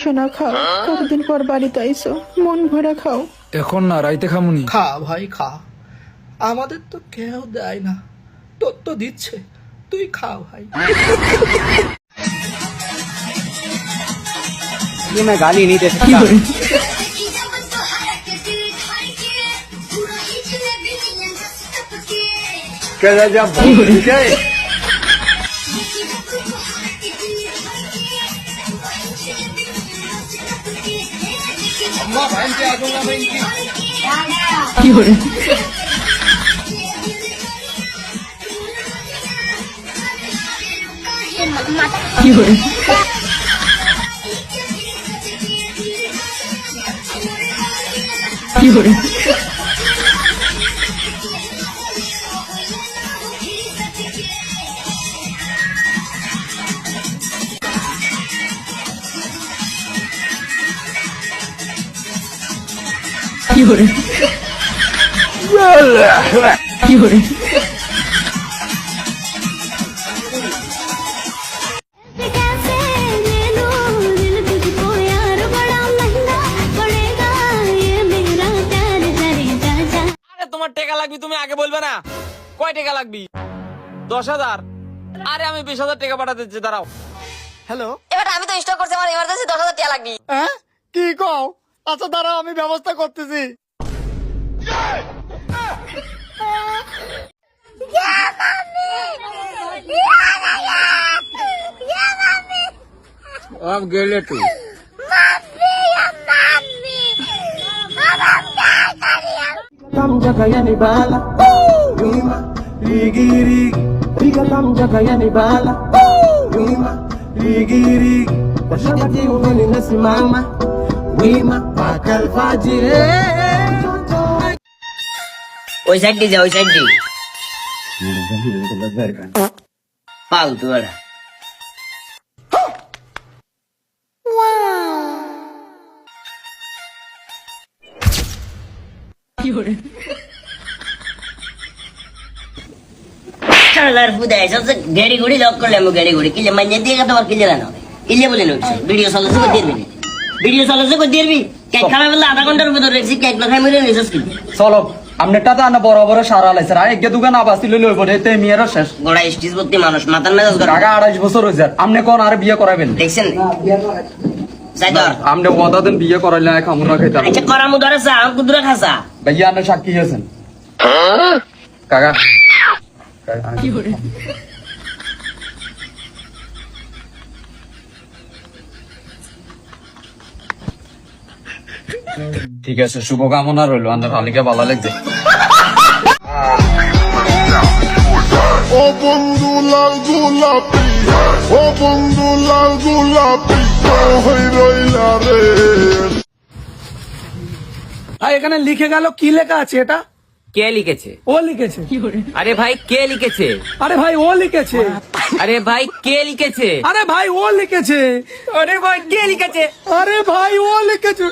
সোনা খাও, কতদিন পর বাড়িতে আইসো, মন ভরা খাও। এখন না, রাইতে খামুনি। খা ভাই খা, আমাদের তো কেউ দেয় না, তোর তো দিচ্ছে, তুই খা ভাই। ये मैं गाली नहीं दे सकता। क्या जब ठीक है अम्मा बहन से आ जाऊंगा मैं इनकी। তোমার টাকা লাগবে, তুমি আগে বলবে না কয় টাকা লাগবে? 10,000। আরে আমি 20,000 টাকা পাঠাতে দিচ্ছি, দাঁড়াও। হ্যালো, এবার আমি তো স্টক করছি, আমার ইমার্জেন্সি 10,000 টাকা লাগবে। হ্যাঁ কি কও? আচ্ছা দাঁড়াও, আমি ব্যবস্থা করতেছি। अब गेले तू tamjaka yani bala wima rigi rigi riga tamjaka yani bala wima rigi rigi washakati umeni nasimama wima mpaka alfajiri ওই সাইড দিয়ে যা, ওই সাইড দিয়ে ফালতু ওরা। চালার ফুদাই সবসে গাড়ি গুড়ি লক করলে আমি গাড়ি গুড়ি কিলে মাইনে দিয়ে গেছে, তোমার কিলে জানো কিলে বলে নড়ছে। ভিডিও চলেছে কই দিবি, ভিডিও চলেছে কই দিবি, কেক খাবে বলে আধা ঘন্টার ভিতর রেখেছি, কেক না খাই মরে নিছস কি? চলো আমনেটা তো আনা বড় বড় সারা লাইছে আর একে দোকান আবাসি লই লই পড়ে তে মিয়ারও শেষ গোড়া স্টিজ ভর্তি মানুষ, মাথার মেজাজ গরম। কাকা 28 বছর হইছে, আমনে কোন আর বিয়ে করাবেন? দেখছেন সাইদর আমনে ওয়াদা দেন বিয়ে করাইলে খামুনা খাইতা। আচ্ছা করা মুদারে চা আম কুদরা খাসা ভাইয়া আপনি সাক্ষী হয়েছেন কাকা। ঠিক আছে, শুভকামনা রইল, আপনার হালিকা ভালো লাগছে। ও বন্ধু লাল গোলাপি, ও বন্ধু লাল গোলাপি হই রইলা রে। আর এখানে লিখে গেল, কি লেখা আছে এটা? কে লিখেছে? ও লিখেছে। আরে ভাই কে লিখেছে? আরে ভাই ও লিখেছে। আরে ভাই কে লিখেছে? আরে ভাই ও লিখেছে। আরে ভাই কে লিখেছে? আরে ভাই ও লিখেছে।